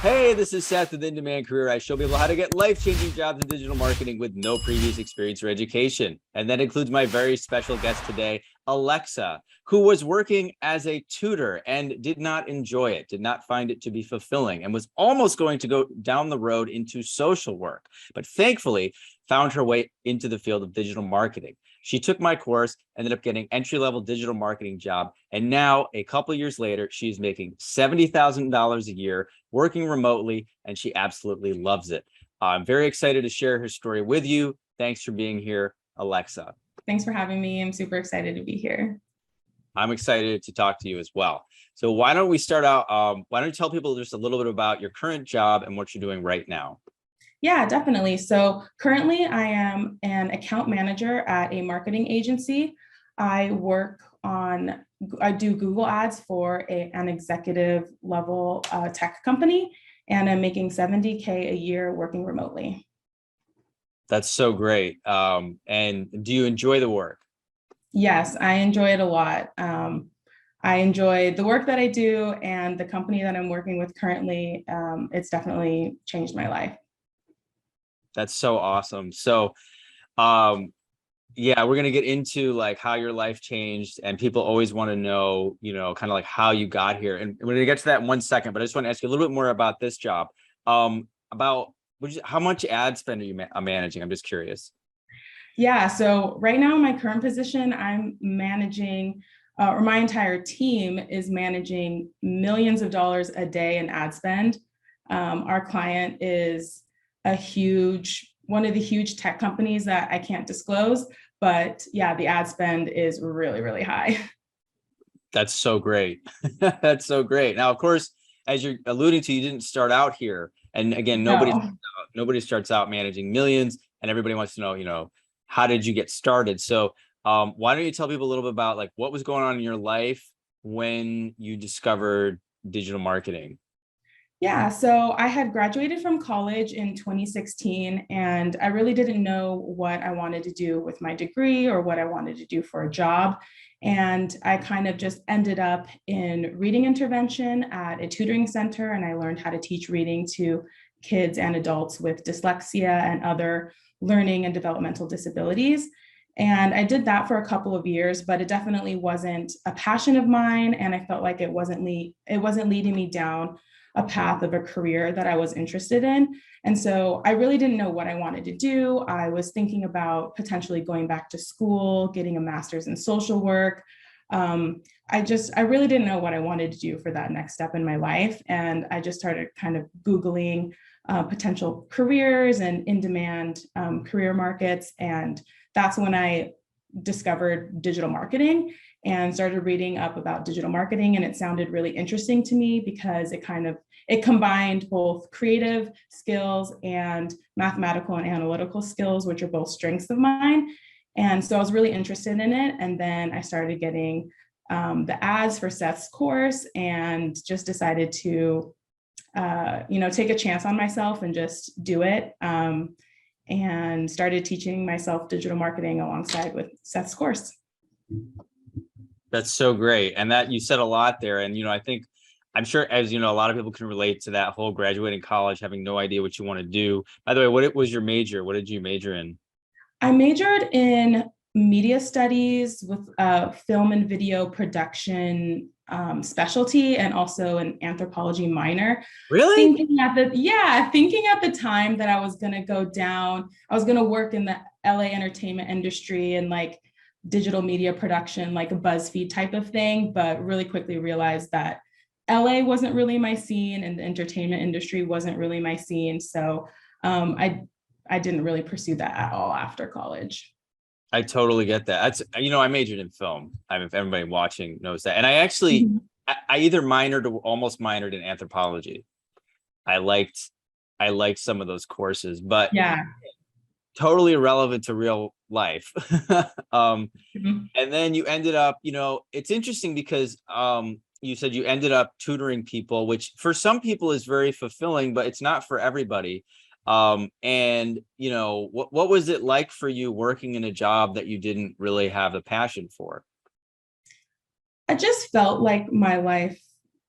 Hey, this is Seth with In Demand Career. I show people how to get life-changing jobs in digital marketing with no previous experience or education. And that includes my very special guest today, Alexa, who was working as a tutor and did not enjoy it, did not find it to be fulfilling, and was almost going to go down the road into social work, but thankfully found her way into the field of digital marketing. She took my course, ended up getting entry-level digital marketing job, and now a couple of years later, she's making $70,000 a year, working remotely, and she absolutely loves it. I'm very excited to share her story with you. Thanks for being here, Alexa. Thanks for having me. I'm super excited to be here. I'm excited to talk to you as well. So why don't we start out, why don't you tell people just a little bit about your current job and what you're doing right now? Yeah, definitely. So currently I am an account manager at a marketing agency. I do Google ads for an executive level tech company, and I'm making $70K a year working remotely. That's so great. And do you enjoy the work? Yes, I enjoy it a lot. I enjoy the work that I do, and the company that I'm working with currently. It's definitely changed my life. That's so awesome. So, yeah, we're going to get into like how your life changed, and people always want to know, kind of like how you got here. And we're going to get to that in 1 second, but I just want to ask you a little bit more about this job. About how much ad spend are you managing? I'm just curious. Yeah, so right now in my current position, I'm managing, or my entire team is managing millions of dollars a day in ad spend. Our client is one of the huge tech companies that I can't disclose, but yeah, the ad spend is really, really high. That's so great. That's so great. Now, of course, as you're alluding to, you didn't start out here. And again, No. nobody starts out managing millions, and everybody wants to know, how did you get started? So why don't you tell people a little bit about like what was going on in your life when you discovered digital marketing? Yeah, so I had graduated from college in 2016, and I really didn't know what I wanted to do with my degree or what I wanted to do for a job. And I kind of just ended up in reading intervention at a tutoring center, and I learned how to teach reading to kids and adults with dyslexia and other learning and developmental disabilities. And I did that for a couple of years, but it definitely wasn't a passion of mine, and I felt like it wasn't leading me down a path of a career that I was interested in. And so I really didn't know what I wanted to do. I was thinking about potentially going back to school, getting a master's in social work. I really didn't know what I wanted to do for that next step in my life. And I just started kind of Googling potential careers and in-demand career markets. And that's when I discovered digital marketing and started reading up about digital marketing. And it sounded really interesting to me because it combined both creative skills and mathematical and analytical skills, which are both strengths of mine. And so I was really interested in it. And then I started getting the ads for Seth's course and just decided to, take a chance on myself and just do it. And started teaching myself digital marketing alongside with Seth's course. That's so great. And that you said a lot there. And, I'm sure, as you know, a lot of people can relate to that whole graduating college, having no idea what you want to do. By the way, what was your major? What did you major in? I majored in media studies with film and video production specialty, and also an anthropology minor. Really? Thinking at the time that I was going to work in the LA entertainment industry and like digital media production, like a BuzzFeed type of thing, but really quickly realized that LA wasn't really my scene and the entertainment industry wasn't really my scene. So I didn't really pursue that at all after college. I totally get that. That's, I majored in film. I mean, if everybody watching knows that. And I actually, Mhm. I either minored or almost minored in anthropology. I liked some of those courses, but Yeah. totally irrelevant to real life. Mhm. And then you ended up, it's interesting because you said you ended up tutoring people, which for some people is very fulfilling, but it's not for everybody. And what was it like for you working in a job that you didn't really have a passion for? I just felt like my life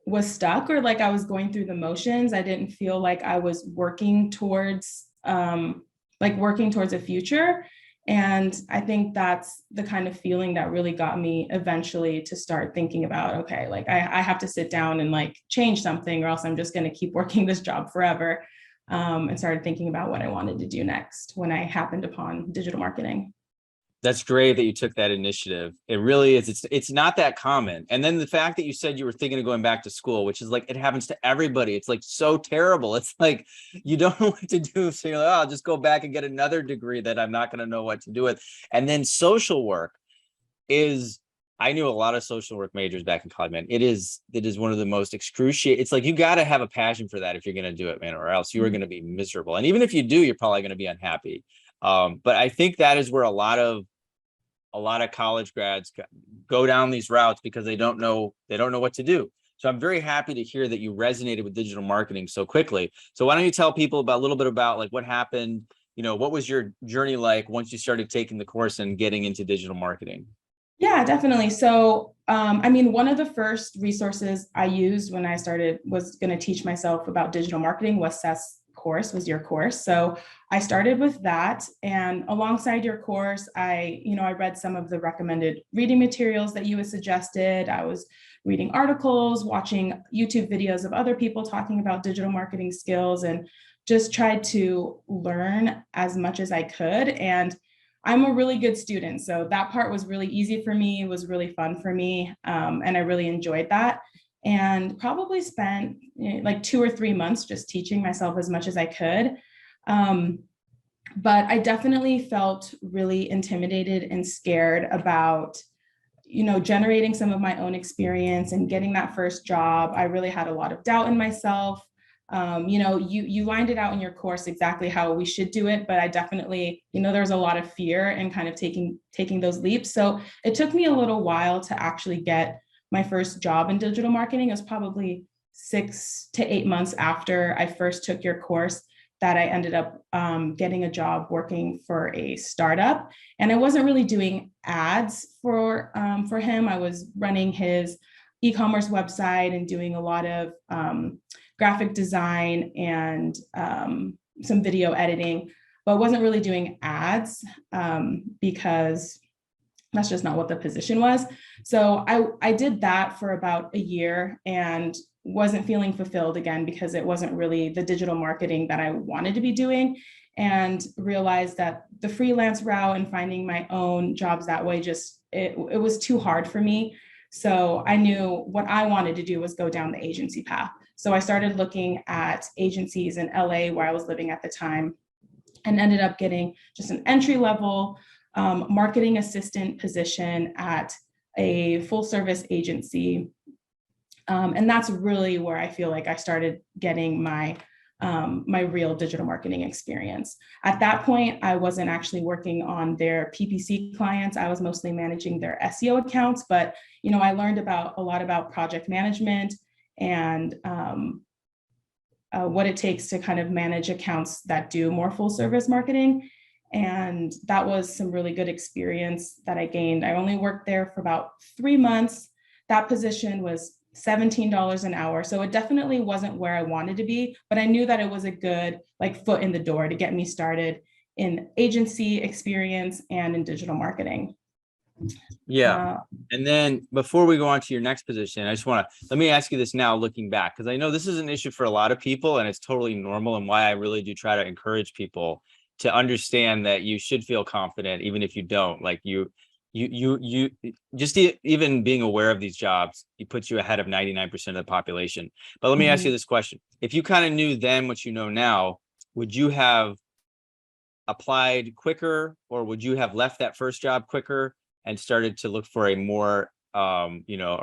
was stuck, or like I was going through the motions. I didn't feel like I was working towards a future. And I think that's the kind of feeling that really got me eventually to start thinking about, okay, like I have to sit down and like change something, or else I'm just going to keep working this job forever. And started thinking about what I wanted to do next when I happened upon digital marketing. That's great that you took that initiative. It really is. It's not that common. And then the fact that you said you were thinking of going back to school, which is like, it happens to everybody. It's like so terrible. It's like you don't know what to do. So you're like, oh, I'll just go back and get another degree that I'm not going to know what to do with. And then social work is, I knew a lot of social work majors back in college, man. It is one of the most excruciating. It's like you got to have a passion for that if you're going to do it, man, or else you are going to be miserable. And even if you do, you're probably going to be unhappy. But I think that is where a lot of college grads go down these routes because they don't know what to do. So I'm very happy to hear that you resonated with digital marketing so quickly. So why don't you tell people about a little bit about like what happened, what was your journey like once you started taking the course and getting into digital marketing? Yeah, definitely. So, I mean, one of the first resources I used when I was going to teach myself about digital marketing was Seth's course, was your course. So I started with that. And alongside your course, I read some of the recommended reading materials that you had suggested. I was reading articles, watching YouTube videos of other people talking about digital marketing skills, and just tried to learn as much as I could. And I'm a really good student, so that part was really easy for me. It was really fun for me, and I really enjoyed that. And probably spent like 2 or 3 months just teaching myself as much as I could. But I definitely felt really intimidated and scared about, generating some of my own experience and getting that first job. I really had a lot of doubt in myself. You lined it out in your course exactly how we should do it, but I definitely, there's a lot of fear and kind of taking those leaps. So it took me a little while to actually get my first job in digital marketing. It was probably 6 to 8 months after I first took your course that I ended up getting a job working for a startup. And I wasn't really doing ads for him. I was running his e-commerce website and doing a lot of graphic design and some video editing, but wasn't really doing ads because that's just not what the position was. So I did that for about a year and wasn't feeling fulfilled again because it wasn't really the digital marketing that I wanted to be doing, and realized that the freelance route and finding my own jobs that way it was too hard for me. So I knew what I wanted to do was go down the agency path. So I started looking at agencies in LA where I was living at the time, and ended up getting just an entry level marketing assistant position at a full service agency. And that's really where I feel like I started getting my real digital marketing experience. At that point, I wasn't actually working on their PPC clients. I was mostly managing their SEO accounts, but I learned a lot about project management and what it takes to kind of manage accounts that do more full service marketing. And that was some really good experience that I gained. I only worked there for about 3 months. That position was $17 an hour. So it definitely wasn't where I wanted to be, but I knew that it was a good foot in the door to get me started in agency experience and in digital marketing. Yeah. And then before we go on to your next position, let me ask you this now, looking back, because I know this is an issue for a lot of people and it's totally normal, and why I really do try to encourage people to understand that you should feel confident, even if you don't. Like you just even being aware of these jobs, it puts you ahead of 99% of the population. But let me ask you this question. If you kind of knew then what you know now, would you have applied quicker, or would you have left that first job quicker and started to look for a more, a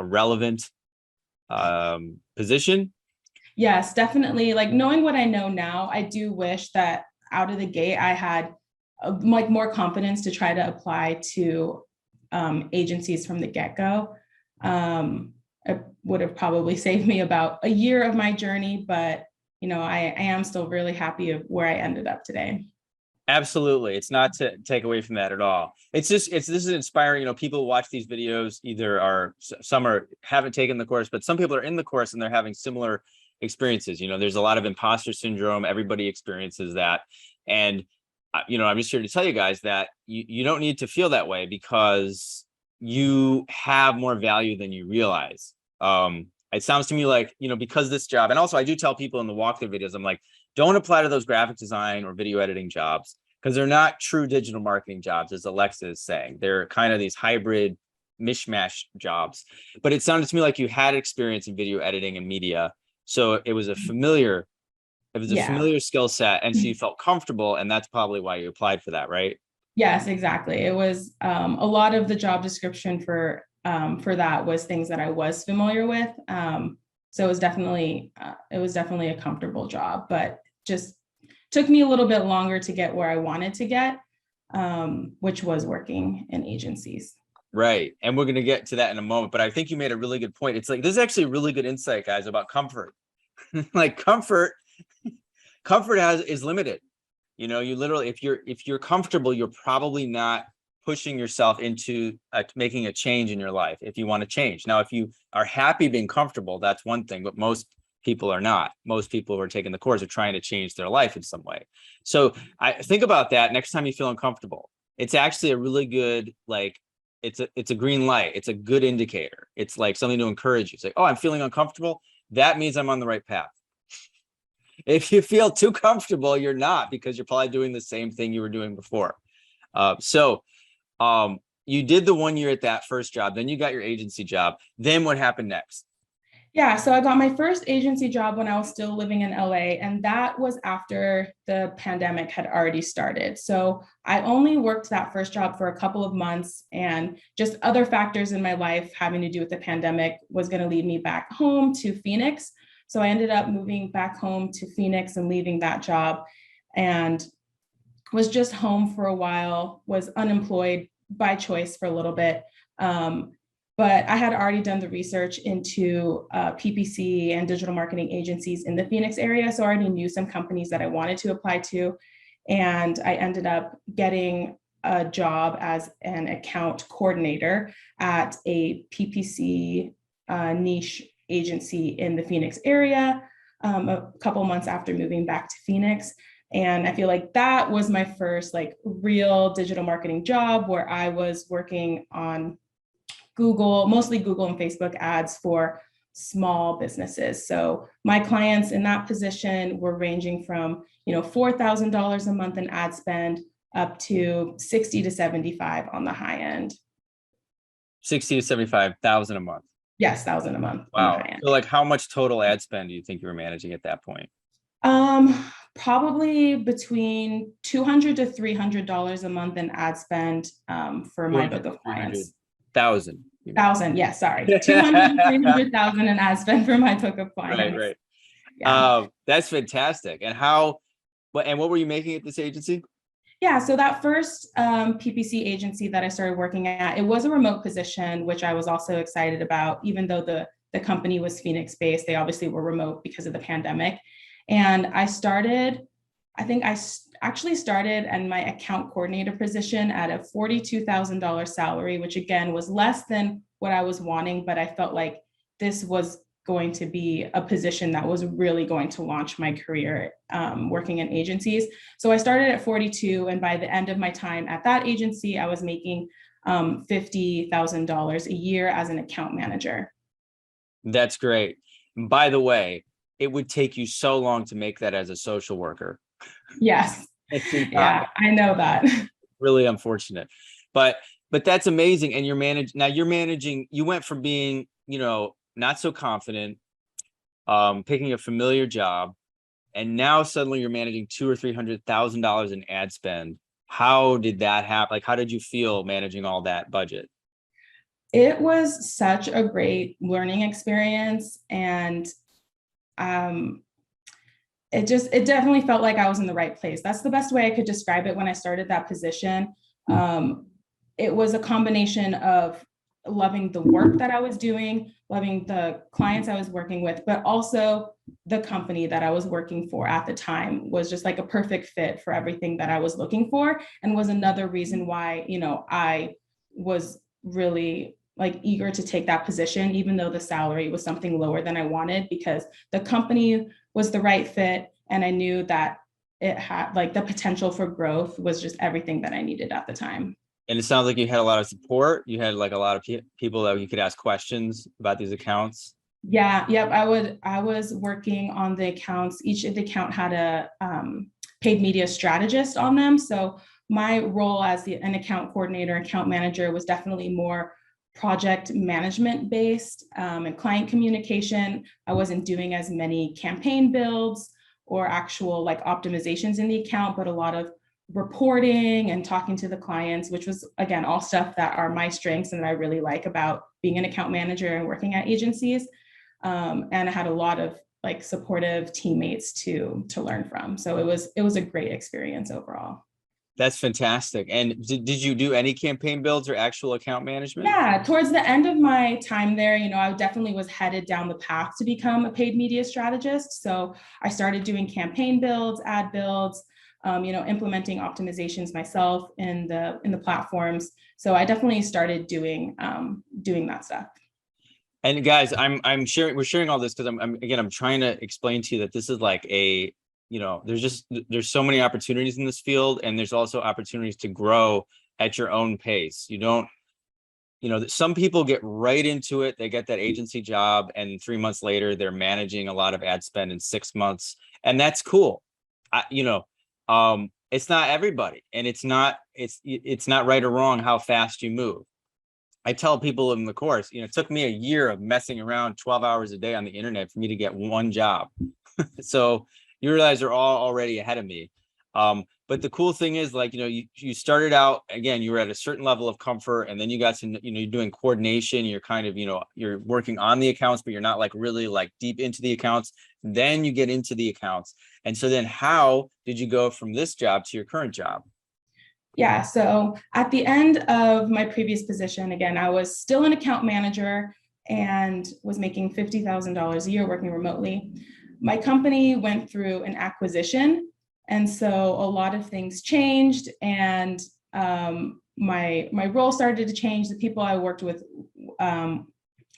relevant position? Yes, definitely. Like knowing what I know now, I do wish that out of the gate, I had more confidence to try to apply to agencies from the get-go. It would have probably saved me about a year of my journey, but I am still really happy of where I ended up today. Absolutely. It's not to take away from that at all. It's just, this is inspiring. People watch these videos, either some haven't taken the course, but some people are in the course and they're having similar experiences. There's a lot of imposter syndrome. Everybody experiences that. And, I'm just here to tell you guys that you don't need to feel that way, because you have more value than you realize. It sounds to me like, because this job, and also I do tell people in the walkthrough videos, I'm like, don't apply to those graphic design or video editing jobs, because they're not true digital marketing jobs, as Alexa is saying. They're kind of these hybrid mishmash jobs. But it sounded to me like you had experience in video editing and media. So it was a familiar skill set. And so you felt comfortable, and that's probably why you applied for that, right? Yes, exactly. It was a lot of the job description for that was things that I was familiar with. So it was definitely a comfortable job, but just took me a little bit longer to get where I wanted to get, which was working in agencies. Right. And we're going to get to that in a moment, but I think you made a really good point. It's like, this is actually a really good insight, guys, about comfort. Like comfort is limited. You literally, if you're comfortable, you're probably not pushing yourself into making a change in your life if you want to change. Now, if you are happy being comfortable, that's one thing, but most people are not. Most people who are taking the course are trying to change their life in some way. So I think about that next time you feel uncomfortable. It's actually a really good, like, it's a green light. It's a good indicator. It's like something to encourage you. It's like, oh, I'm feeling uncomfortable. That means I'm on the right path. If you feel too comfortable, you're not, because you're probably doing the same thing you were doing before. You did the 1 year at that first job, then you got your agency job. Then what happened next? Yeah, so I got my first agency job when I was still living in LA, and that was after the pandemic had already started. So I only worked that first job for a couple of months, and just other factors in my life having to do with the pandemic was going to lead me back home to Phoenix. So I ended up moving back home to Phoenix and leaving that job, and was just home for a while, was unemployed by choice for a little bit. But I had already done the research into PPC and digital marketing agencies in the Phoenix area. So I already knew some companies that I wanted to apply to. And I ended up getting a job as an account coordinator at a PPC niche agency in the Phoenix area a couple months after moving back to Phoenix. And I feel like that was my first like real digital marketing job, where I was working on Google, mostly Google and Facebook ads for small businesses. So my clients in that position were ranging from, $4,000 a month in ad spend up to 60 to 75 on the high end. 60 to 75,000 a month. Yes, 1,000 a month. Wow. On the high end. So like, how much total ad spend do you think you were managing at that point? Probably between $200 to $300 a month in ad spend for my book of clients. 1,000. Yes, sorry. 200 to 300,000 in ad spend for my book of clients. Right. Yeah. That's fantastic. And what were you making at this agency? Yeah, so that first PPC agency that I started working at, it was a remote position, which I was also excited about, even though the company was Phoenix based. They obviously were remote because of the pandemic. And I actually started in my account coordinator position at a $42,000 salary, which again was less than what I was wanting, but I felt like this was going to be a position that was really going to launch my career working in agencies. So I started at 42, and by the end of my time at that agency, I was making $50,000 a year as an account manager. That's great. By the way, it would take you so long to make that as a social worker. Yes. Yeah, I know that. Really unfortunate, but that's amazing. And you're managing, you went from being, not so confident, picking a familiar job, and now suddenly you're managing $200,000 or $300,000 in ad spend. How did that happen? Like, how did you feel managing all that budget? It was such a great learning experience, and it definitely felt like I was in the right place. That's the best way I could describe it when I started that position. It was a combination of loving the work that I was doing, loving the clients I was working with, but also the company that I was working for at the time was just like a perfect fit for everything that I was looking for, and was another reason why, I was really like eager to take that position, even though the salary was something lower than I wanted, because the company was the right fit. And I knew that it had like the potential for growth was just everything that I needed at the time. And it sounds like you had a lot of support. You had like a lot of people that you could ask questions about these accounts. Yeah, yep. I was working on the accounts. Each of the account had a paid media strategist on them. So my role as an account coordinator, account manager was definitely more project management based and client communication. I wasn't doing as many campaign builds or actual like optimizations in the account, but a lot of reporting and talking to the clients, which was again all stuff that are my strengths and that I really like about being an account manager and working at agencies. And I had a lot of like supportive teammates to learn from. So it was a great experience overall. That's fantastic. And did you do any campaign builds or actual account management? Yeah, towards the end of my time there, I definitely was headed down the path to become a paid media strategist. So I started doing campaign builds, ad builds, implementing optimizations myself in the platforms. So I definitely started doing that stuff. And guys, we're sharing all this because I'm trying to explain to you that this is like there's so many opportunities in this field, and there's also opportunities to grow at your own pace. Some people get right into it. They get that agency job, and 3 months later, they're managing a lot of ad spend in 6 months, and that's cool. It's not everybody, and it's not right or wrong how fast you move. I tell people in the course, it took me a year of messing around 12 hours a day on the internet for me to get one job. So you guys are all already ahead of me. But the cool thing is, like, you started out, again, you were at a certain level of comfort, and then you got to, you're doing coordination. You're kind of, you're working on the accounts, but you're not like really like deep into the accounts. Then you get into the accounts. And so then how did you go from this job to your current job? Yeah, so at the end of my previous position, again, I was still an account manager and was making $50,000 a year working remotely. My company went through an acquisition, and so a lot of things changed, and my role started to change. The people I worked with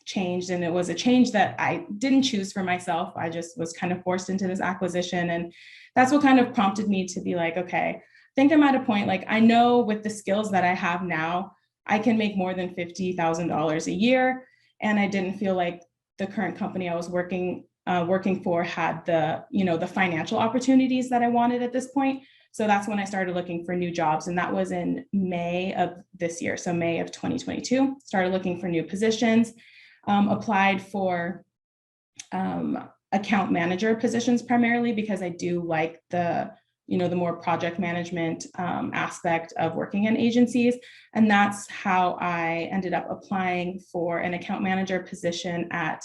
changed, and it was a change that I didn't choose for myself. I just was kind of forced into this acquisition, and that's what kind of prompted me to be like, okay, I think I'm at a point, like, I know with the skills that I have now, I can make more than $50,000 a year. And I didn't feel like the current company I was working for had the financial opportunities that I wanted at this point. So that's when I started looking for new jobs. And that was in May of this year. So May of 2022, started looking for new positions, applied for account manager positions primarily because I do like the more project management aspect of working in agencies. And that's how I ended up applying for an account manager position at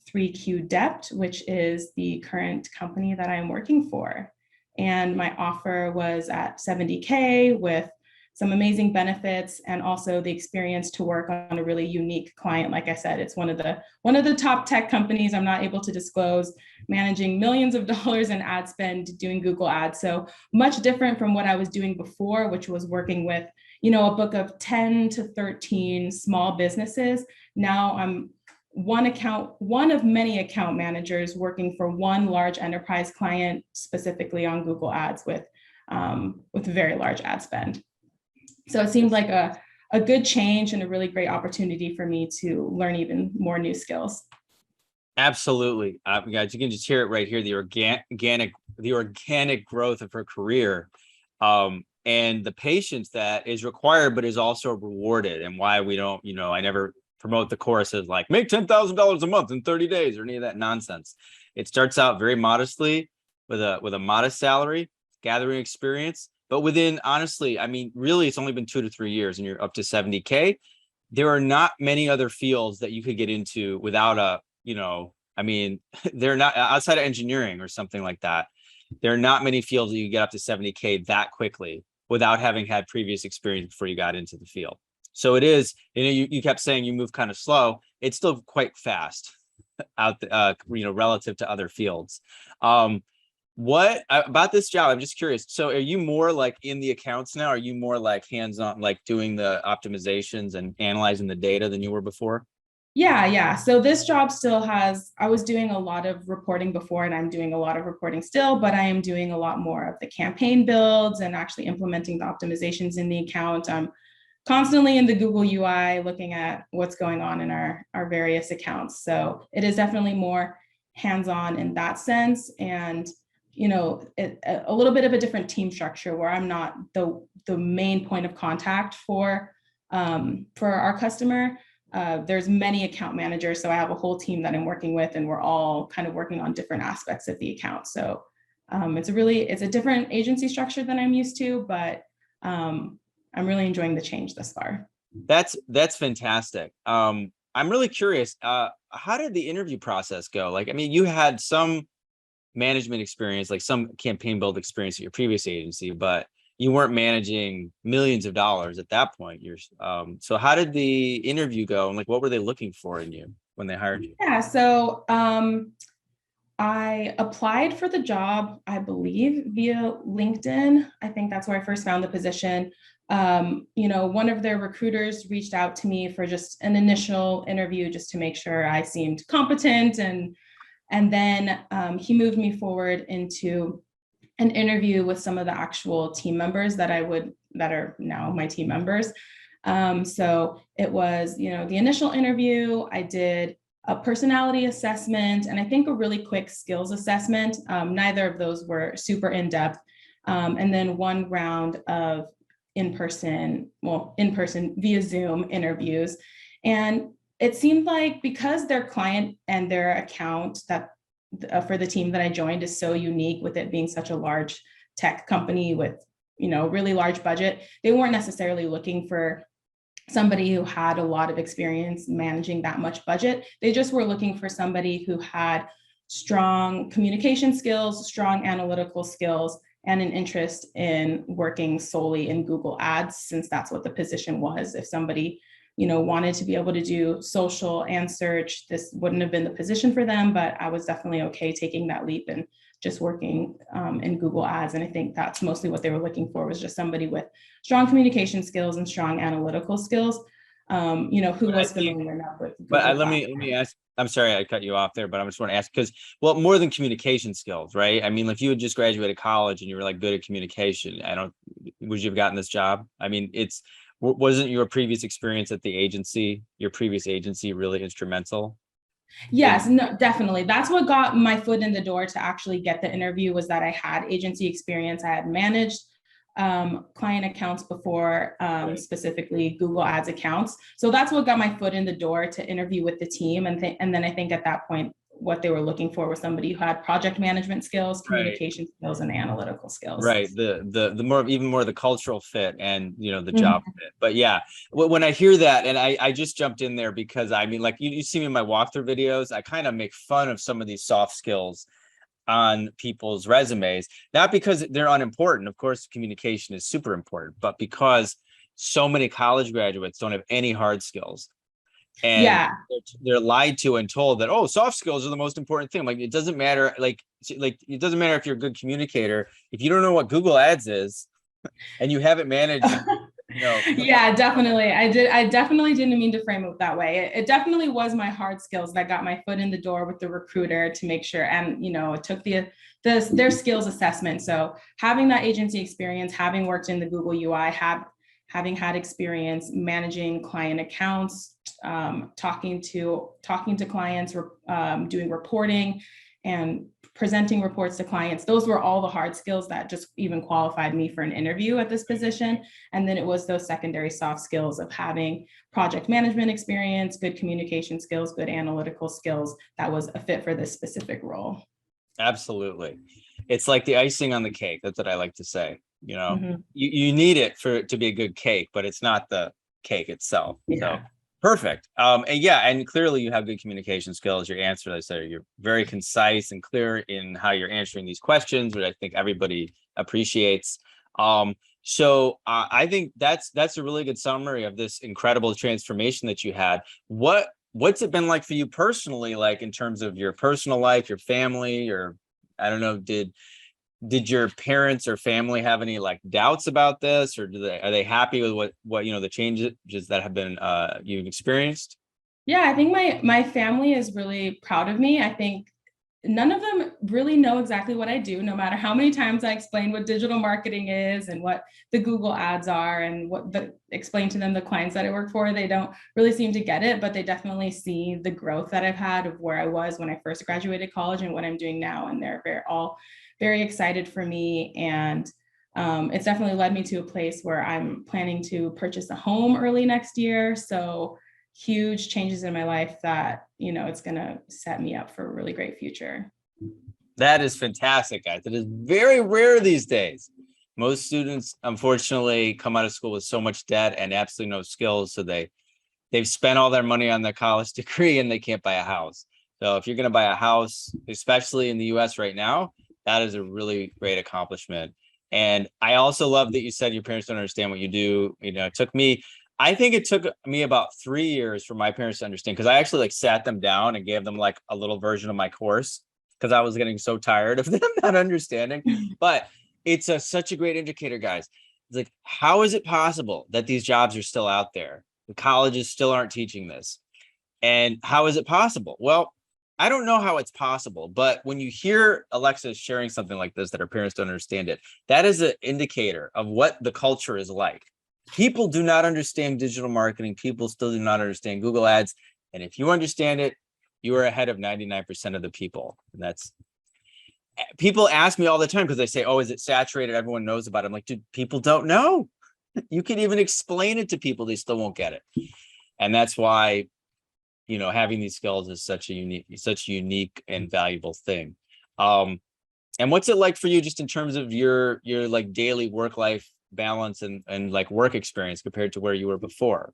3Q Dept, which is the current company that I'm working for. And my offer was at $70K with some amazing benefits, and also the experience to work on a really unique client. Like I said, it's one of the top tech companies. I'm not able to disclose, managing millions of dollars in ad spend, doing Google ads. So much different from what I was doing before, which was working with, a book of 10 to 13 small businesses. Now I'm one of many account managers working for one large enterprise client, specifically on Google ads with very large ad spend. So it seemed like a good change and a really great opportunity for me to learn even more new skills. Absolutely. Guys, you can just hear it right here, the organic growth of her career, and the patience that is required, but is also rewarded, and why we don't, I never promote the course as like, make $10,000 a month in 30 days or any of that nonsense. It starts out very modestly with a modest salary, gathering experience. But within, honestly, really, it's only been 2 to 3 years and you're up to 70K. There are not many other fields that you could get into without they're not outside of engineering or something like that. There are not many fields that you get up to 70K that quickly without having had previous experience before you got into the field. So it is, you kept saying you move kind of slow. It's still quite fast relative to other fields. What about this job? I'm just curious. So are you more like in the accounts now? Are you more like hands-on, like doing the optimizations and analyzing the data than you were before? Yeah. So this job still has, I was doing a lot of reporting before, and I'm doing a lot of reporting still, but I am doing a lot more of the campaign builds and actually implementing the optimizations in the account. I'm constantly in the Google UI looking at what's going on in our various accounts. So it is definitely more hands-on in that sense. And a little bit of a different team structure where I'm not the main point of contact for our customer. There's many account managers, so I have a whole team that I'm working with, and we're all kind of working on different aspects of the account. So it's a different agency structure than I'm used to, but I'm really enjoying the change thus far. That's fantastic. I'm really curious. How did the interview process go? Like, I mean, you had some management experience, like some campaign build experience at your previous agency, but you weren't managing millions of dollars at that point. So how did the interview go, and like what were they looking for in you when they hired you? Yeah, so I applied for the job, I believe, via LinkedIn. I think that's where I first found the position. One of their recruiters reached out to me for just an initial interview, just to make sure I seemed competent, and then he moved me forward into an interview with some of the actual team members that are now my team members. So it was, the initial interview. I did a personality assessment, and I think a really quick skills assessment. Neither of those were super in-depth. And then one round of in-person via Zoom interviews. And it seemed like, because their client and their account that for the team that I joined is so unique, with it being such a large tech company with, really large budget, they weren't necessarily looking for somebody who had a lot of experience managing that much budget. They just were looking for somebody who had strong communication skills, strong analytical skills, and an interest in working solely in Google Ads, since that's what the position was. If somebody, wanted to be able to do social and search, this wouldn't have been the position for them, but I was definitely okay taking that leap and just working in Google Ads. And I think that's mostly what they were looking for, was just somebody with strong communication skills and strong analytical skills, who was familiar enough with Google. But let me ask, I'm sorry I cut you off there, but I just want to ask, because, well, more than communication skills, right? I mean, if you had just graduated college and you were like good at communication, would you have gotten this job? I mean, wasn't your previous experience at your previous agency really instrumental? Yes, no, definitely. That's what got my foot in the door to actually get the interview, was that I had agency experience. I had managed client accounts before, specifically Google Ads accounts. So that's what got my foot in the door to interview with the team. And then I think at that point, what they were looking for was somebody who had project management skills, communication skills, and analytical skills. Right. The more, even more the cultural fit and, the job fit. But yeah, when I hear that, and I just jumped in there because I mean, like you see me in my walkthrough videos, I kind of make fun of some of these soft skills on people's resumes, not because they're unimportant. Of course, communication is super important, but because so many college graduates don't have any hard skills. And they're lied to and told that, oh, soft skills are the most important thing. Like, it doesn't matter. Like it doesn't matter if you're a good communicator, if you don't know what Google Ads is and you haven't managed, Yeah, definitely. I definitely didn't mean to frame it that way. It definitely was my hard skills that got my foot in the door with the recruiter to make sure. And, it took their skills assessment. So having that agency experience, having worked in the Google UI, having had experience managing client accounts, talking to clients, doing reporting and presenting reports to clients. Those were all the hard skills that just even qualified me for an interview at this position. And then it was those secondary soft skills of having project management experience, good communication skills, good analytical skills, that was a fit for this specific role. Absolutely. It's like the icing on the cake. That's what I like to say. You need it to be a good cake, but it's not the cake itself. So perfect. And clearly you have good communication skills. Your answer, I said, you're very concise and clear in how you're answering these questions, which I think everybody appreciates. So I think that's a really good summary of this incredible transformation that you had. What's it been like for you personally, like in terms of your personal life, your family, or I don't know, did your parents or family have any like doubts about this, or are they happy with what the changes that have been you've experienced? Yeah, I think my family is really proud of me. I think none of them really know exactly what I do, no matter how many times I explain what digital marketing is and what the Google ads are and explain to them the clients that I work for. They don't really seem to get it, but they definitely see the growth that I've had of where I was when I first graduated college and what I'm doing now. And they're all very excited for me. And it's definitely led me to a place where I'm planning to purchase a home early next year. So huge changes in my life that, it's going to set me up for a really great future. That is fantastic, guys. It is very rare these days. Most students, unfortunately, come out of school with so much debt and absolutely no skills. So they've spent all their money on their college degree and they can't buy a house. So if you're going to buy a house, especially in the US right now, that is a really great accomplishment. And I also love that you said your parents don't understand what you do. I think it took me about 3 years for my parents to understand, because I actually like sat them down and gave them like a little version of my course because I was getting so tired of them not understanding. But it's such a great indicator, guys. It's like, how is it possible that these jobs are still out there? The colleges still aren't teaching this. And how is it possible? Well, I don't know how it's possible, but when you hear Alexa sharing something like this, that her parents don't understand it, that is an indicator of what the culture is like. People do not understand digital marketing. People still do not understand Google ads. And if you understand it, you are ahead of 99% of the people. And that's, people ask me all the time because they say, oh, is it saturated? Everyone knows about it. I'm like, dude, people don't know. You can even explain it to people, they still won't get it. And that's why, having these skills is such a unique and valuable thing. And what's it like for you just in terms of your like daily work-life balance and like work experience compared to where you were before?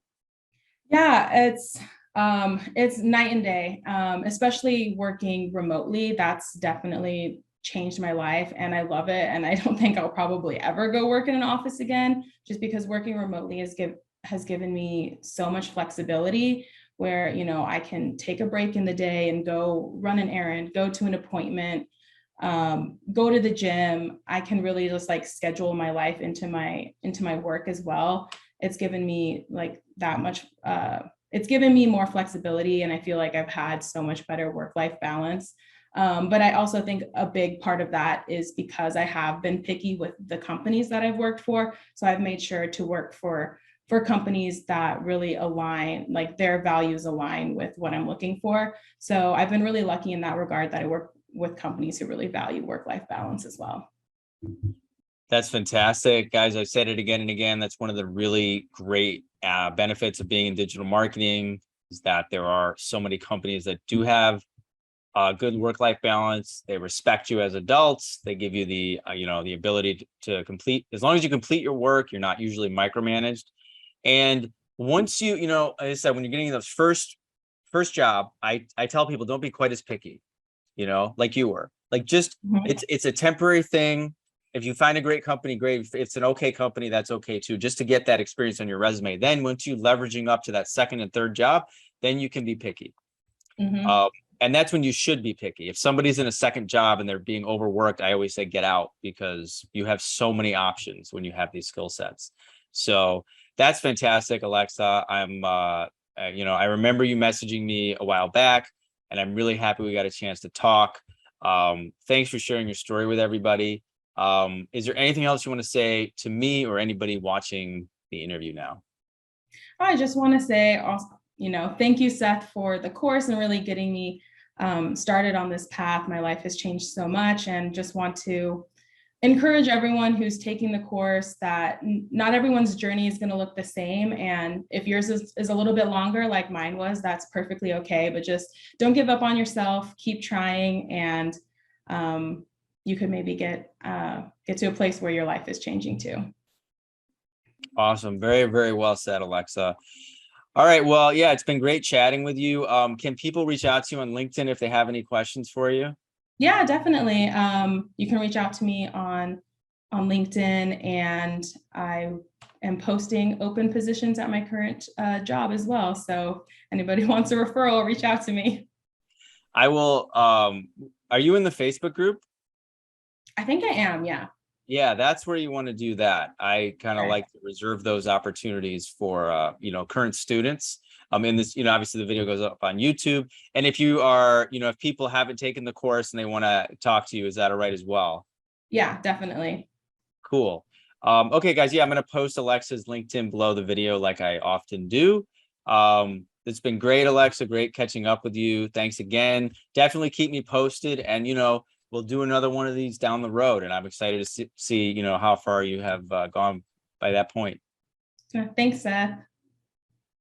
Yeah, it's night and day, especially working remotely. That's definitely changed my life and I love it. And I don't think I'll probably ever go work in an office again, just because working remotely has given me so much flexibility where, I can take a break in the day and go run an errand, go to an appointment, go to the gym. I can really just like schedule my life into my work as well. It's given me like that much, it's given me more flexibility, and I feel like I've had so much better work-life balance. But I also think a big part of that is because I have been picky with the companies that I've worked for. So I've made sure to work for companies that really align, like their values align with what I'm looking for. So I've been really lucky in that regard that I work with companies who really value work-life balance as well. That's fantastic, guys. I've said it again and again. That's one of the really great benefits of being in digital marketing, is that there are so many companies that do have good work-life balance. They respect you as adults. They give you the the ability to complete, as long as you complete your work, you're not usually micromanaged. And once as I said, when you're getting those first job, I tell people, don't be quite as picky, like you were. Like, just it's a temporary thing. If you find a great company, great. If it's an okay company, that's okay too, just to get that experience on your resume. Then once you leveraging up to that second and third job, then you can be picky. And that's when you should be picky. If somebody's in a second job and they're being overworked, I always say get out, because you have so many options when you have these skill sets. So that's fantastic, Alexa. I remember you messaging me a while back, and I'm really happy we got a chance to talk. Thanks for sharing your story with everybody. Is there anything else you want to say to me or anybody watching the interview now? I just want to say also, thank you, Seth, for the course and really getting me started on this path. My life has changed so much, and just want to encourage everyone who's taking the course that not everyone's journey is going to look the same. And if yours is a little bit longer, like mine was, that's perfectly okay. But just don't give up on yourself, keep trying, and you could maybe get to a place where your life is changing too. Awesome. Very, very well said, Alexa. All right. Well, yeah, it's been great chatting with you. Can people reach out to you on LinkedIn if they have any questions for you? Yeah, definitely. You can reach out to me on on LinkedIn, and I am posting open positions at my current job as well. So anybody wants a referral, reach out to me. I will. Are you in the Facebook group? I think I am. Yeah. Yeah, that's where you want to do that. I kind of Right. like to reserve those opportunities for current students. In this, obviously the video goes up on YouTube. And if you are, if people haven't taken the course and they want to talk to you, is that all right as well? Yeah, definitely. Cool. Okay, guys. Yeah, I'm going to post Alexa's LinkedIn below the video like I often do. It's been great, Alexa. Great catching up with you. Thanks again. Definitely keep me posted. And, we'll do another one of these down the road. And I'm excited to see how far you have gone by that point. Thanks, Seth.